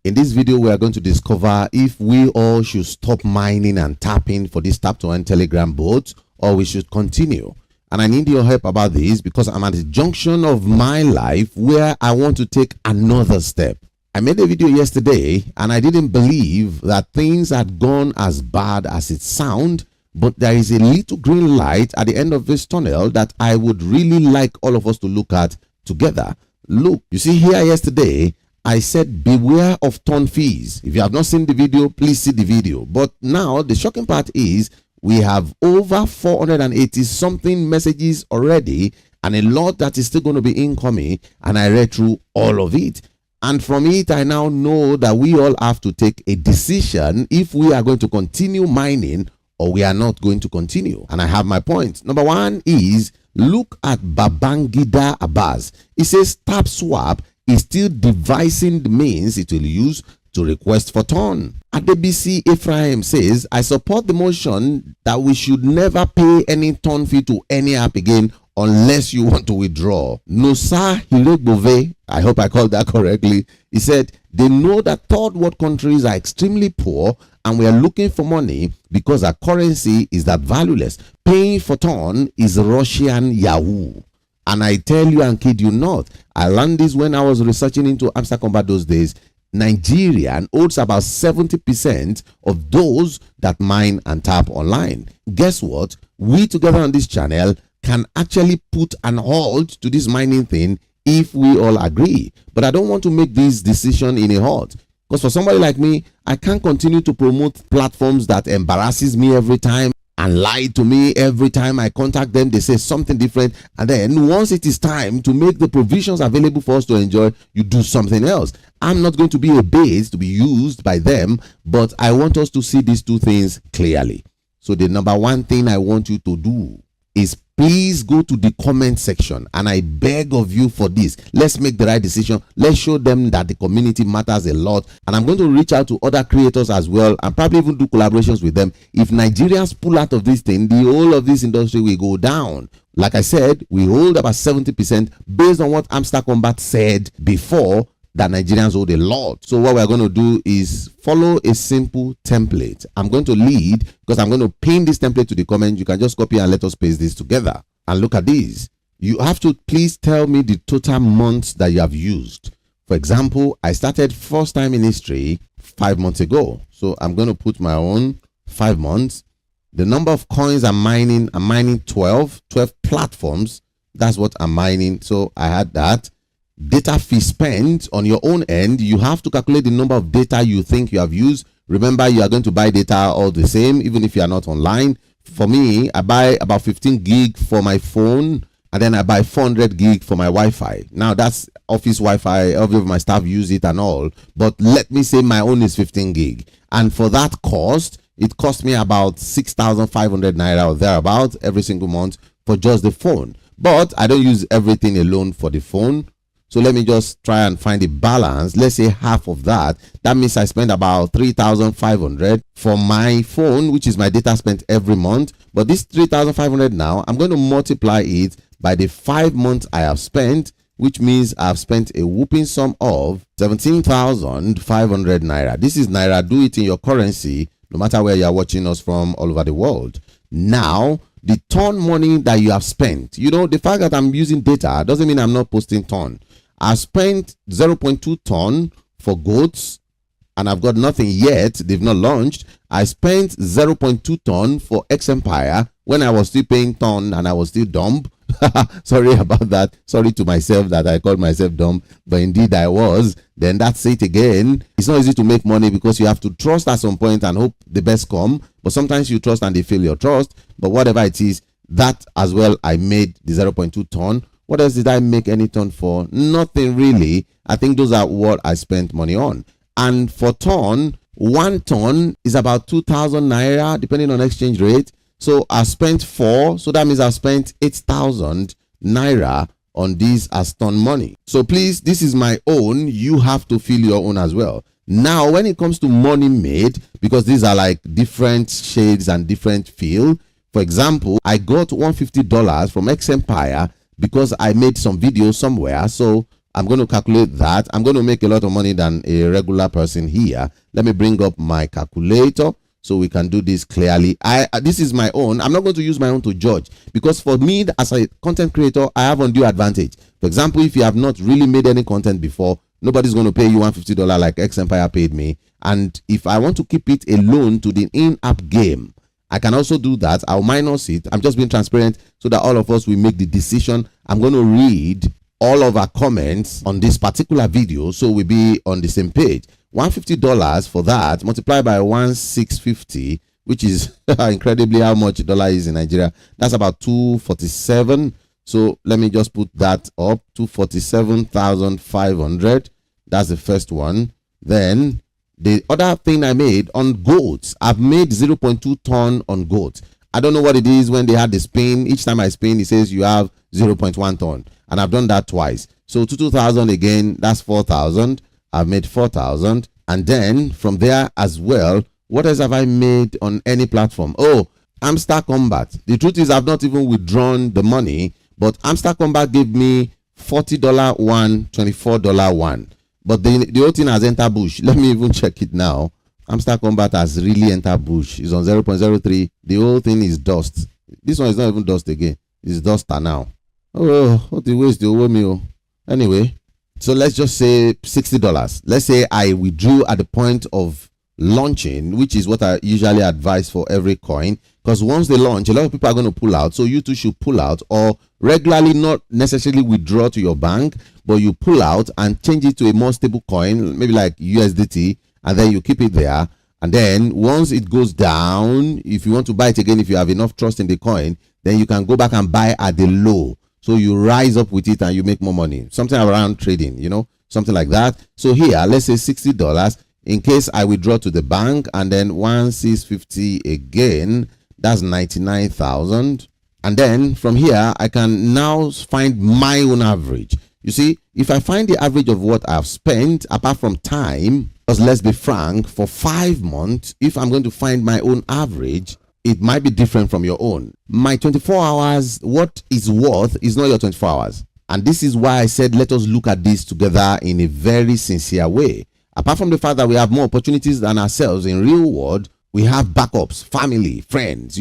In this video, we are going to discover if we all should stop mining and tapping for this tap to earn Telegram bot, or we should continue. And I need your help about this because I'm at the junction of my life where I want to take another step. I made a video yesterday and I didn't believe that things had gone as bad as it sounds, but there is a little green light at the end of this tunnel that I would really like all of us to look at together. Look, you see here yesterday, I said beware of ton fees. If you have not seen the video, please see the video. But now the shocking part is we have over 480 something messages already and a lot that is still going to be incoming, and I read through all of it. And from it, I now know that we all have to take a decision if we are going to continue mining or we are not going to continue. And I have my points. Number one is, look at Babangida Abbas. It says tap swap is still devising the means it will use to request for ton. Adebisi Ephraim says, I support the motion that we should never pay any ton fee to any app again unless you want to withdraw. Nosa Hiregbove, I hope I called that correctly, he said, they know that third world countries are extremely poor and we are looking for money because our currency is that valueless. Paying for ton is Russian Yahoo. And I tell you and kid you not, I learned this when I was researching into hamster combat those days. Nigerian owns about 70% of those that mine and tap online. Guess what? We together on this channel can actually put an halt to this mining thing if we all agree. But I don't want to make this decision in a halt. Because for somebody like me, I can't continue to promote platforms that embarrasses me every time and lie to me every time I contact them. They say something different, and then once it is time to make the provisions available for us to enjoy, you do something else. I'm not going to be a base to be used by them, but I want us to see these two things clearly. So the number one thing I want you to do is please go to the comment section, and I beg of you for this. Let's make the right decision. Let's show them that the community matters a lot, and I'm going to reach out to other creators as well and probably even do collaborations with them. If Nigerians pull out of this thing, the whole of this industry will go down. Like I said, we hold about 70% based on what Hamster Combat said before, that Nigerians hold a lot. So what we're going to do is follow a simple template. I'm going to lead because I'm going to pin this template to the comment. You can just copy and let us paste this together. And look at this. You have to please tell me the total months that you have used. For example, I started first time in history 5 months ago. So I'm going to put my own 5 months. The number of coins I'm mining 12 platforms. That's what I'm mining. So I had that. Data fee spent on your own end, you have to calculate the number of data you think you have used. Remember, you are going to buy data all the same, even if you are not online. For me, I buy about 15 gig for my phone, and then I buy 400 gig for my Wi-Fi. Now that's office Wi-Fi, all of my staff use it and all, but let me say my own is 15 gig. And for that cost, it cost me about 6,500 naira or thereabout every single month for just the phone. But I don't use everything alone for the phone. So let me just try and find the balance. Let's say half of that. That means I spend about 3,500 for my phone, which is my data spent every month. But this 3,500 now, I'm going to multiply it by the 5 months I have spent, which means I've spent a whooping sum of 17,500 naira. This is naira. Do it in your currency, no matter where you are watching us from all over the world. Now, the ton money that you have spent, you know, the fact that I'm using data doesn't mean I'm not posting ton. I spent 0.2 ton for goats and I've got nothing yet. They've not launched. I spent 0.2 ton for X Empire when I was still paying ton and I was still dumb. Sorry about that. Sorry to myself that I called myself dumb, but indeed I was. Then that's it again. It's not easy to make money because you have to trust at some point and hope the best come. But sometimes you trust and they fail your trust. But whatever it is, that as well, I made the 0.2 ton. What else did I make any ton for? Nothing really. I think those are what I spent money on. And for ton, 1 ton is about 2,000 naira, depending on exchange rate. So I spent 4. So that means I spent 8,000 naira on this as ton money. So please, this is my own. You have to feel your own as well. Now, when it comes to money made, because these are like different shades and different feel. For example, I got $150 from X Empire because I made some videos somewhere. So I'm going to calculate that. I'm going to make a lot of money than a regular person here. Let me bring up my calculator so we can do this clearly. This is my own. I'm not going to use my own to judge, because for me as a content creator, I have undue advantage. For example, if you have not really made any content before, nobody's going to pay you $150 like X Empire paid me. And if I want to keep it alone to the in-app game, I can also do that. I'll minus it. I'm just being transparent so that all of us will make the decision. I'm going to read all of our comments on this particular video so we'll be on the same page. $150 for that multiplied by 1,650, which is incredibly how much dollar is in Nigeria. That's about 247. So let me just put that up. 247,500. That's the first one. Then the other thing I made on goats, I've made 0.2 ton on goats. I don't know what it is. When they had the spin, each time I spin, it says you have 0.1 ton, and I've done that twice. So 2,000 again, that's 4,000. I've made 4,000, and then from there as well, what else have I made on any platform? Oh, Hamster Combat. The truth is, I've not even withdrawn the money, but Hamster Combat gave me $40 one, $24 one. But the whole thing has entered bush. Let me even check it now. Hamster Combat has really entered bush. It's on 0.03. The whole thing is dust. This one is not even dust again. It's duster now. Oh, what the waste you owe me. Anyway, so let's just say $60. Let's say I withdrew at the point of launching, which is what I usually advise for every coin, because once they launch, a lot of people are going to pull out. So you too should pull out, or regularly, not necessarily withdraw to your bank, but you pull out and change it to a more stable coin, maybe like USDT, and then you keep it there. And then once it goes down, if you want to buy it again, if you have enough trust in the coin, then you can go back and buy at the low. So you rise up with it and you make more money. Something around trading, something like that. So here, let's say $60 in case I withdraw to the bank, and then 1,650 again, that's 99,000. And then from here, I can now find my own average. You see, if I find the average of what I've spent, apart from time, because let's be frank, for 5 months, if I'm going to find my own average, it might be different from your own. My 24 hours, what is worth is not your 24 hours. And this is why I said, let us look at this together in a very sincere way. Apart from the fact that we have more opportunities than ourselves in real world, we have backups, family, friends,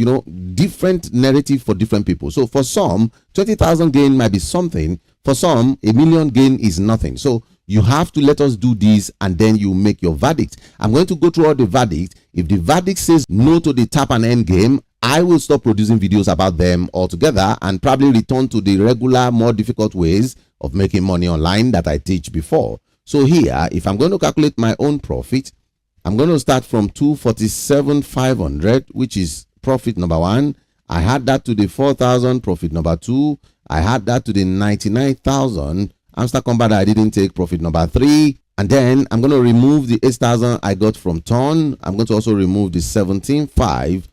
different narrative for different people. So for some, 20,000 gain might be something. For some, $1 million gain is nothing. So you have to let us do this, and then you make your verdict. I'm going to go through all the verdicts. If the verdict says no to the tap and end game, I will stop producing videos about them altogether and probably return to the regular, more difficult ways of making money online that I teach before. So here, if I'm going to calculate my own profit, I'm going to start from 247,500, which is profit number one. I had that to the 4,000, profit number two. I had that to the 99,000. Hamster Combat, I didn't take, profit number three. And then I'm going to remove the 8,000 I got from Ton. I'm going to also remove the 17,500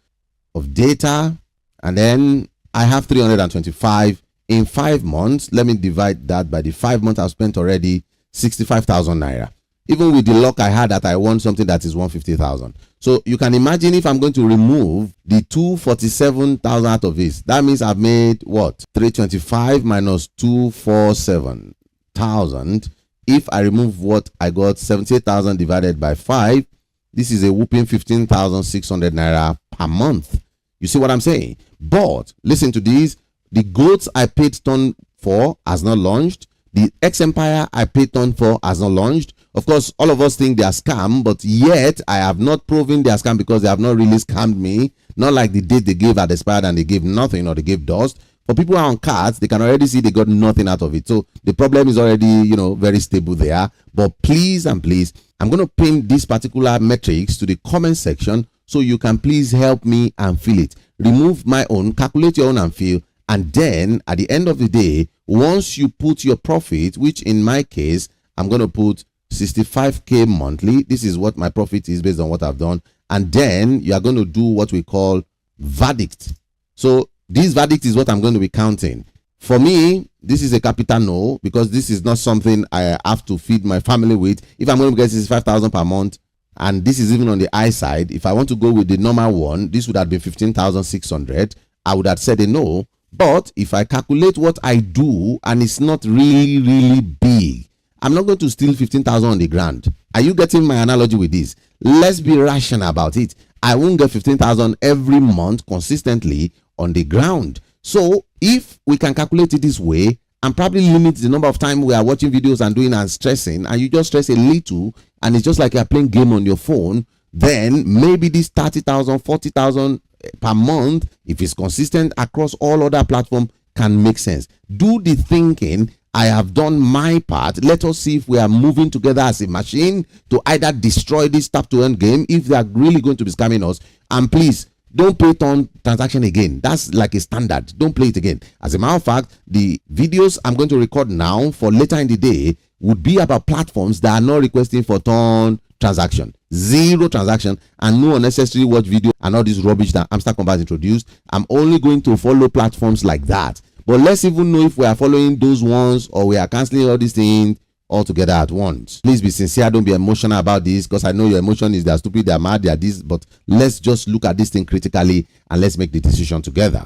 of data. And then I have 325 in 5 months. Let me divide that by the 5 months I've spent already, 65,000 naira. Even with the luck I had that I won something that is 150,000. So you can imagine if I'm going to remove the 247,000 out of this, that means I've made what? 325 minus 247,000. If I remove what I got, 78,000 divided by 5, this is a whooping 15,600 naira per month. You see what I'm saying? But listen to this. The goats I paid ton for has not launched. The X Empire I paid ton for has not launched. Of course, all of us think they are scam, but yet I have not proven they are scam because they have not really scammed me. Not like the date they gave had expired and they gave nothing, or they gave dust. For people who are on cards, they can already see they got nothing out of it. So the problem is already, very stable there. But please and please, I'm going to pin these particular metrics to the comment section so you can please help me and feel it. Remove my own, calculate your own and feel. And then at the end of the day, once you put your profit, which in my case, I'm going to put 65K monthly. This is what my profit is based on what I've done. And then you are going to do what we call verdict. So this verdict is what I'm going to be counting. For me, this is a capital no, because this is not something I have to feed my family with. If I'm going to get 65,000 per month, and this is even on the high side, if I want to go with the normal one, this would have been 15,600. I would have said a no. But if I calculate what I do and it's not really, really big, I'm not going to steal 15,000 on the ground. Are you getting my analogy with this? Let's be rational about it. I won't get 15,000 every month consistently on the ground. So if we can calculate it this way and probably limit the number of time we are watching videos and doing and stressing, and you just stress a little and it's just like you're playing game on your phone, then maybe this 30,000, 40,000 per month, if it's consistent across all other platforms, can make sense. Do the thinking. I have done my part. Let us see if we are moving together as a machine to either destroy this tap to earn game if they are really going to be scamming us. And please don't play on transaction again. That's like a standard. Don't play it again. As a matter of fact, the videos I'm going to record now for later in the day would be about platforms that are not requesting for turn transaction, zero transaction, and no unnecessary watch video and all this rubbish that Amster Combat introduced. I'm only going to follow platforms like that. But let's even know if we are following those ones or we are canceling all these things all together at once. Please be sincere. Don't be emotional about this, because I know your emotion is they're stupid, they're mad, they're this. But let's just look at this thing critically and let's make the decision together.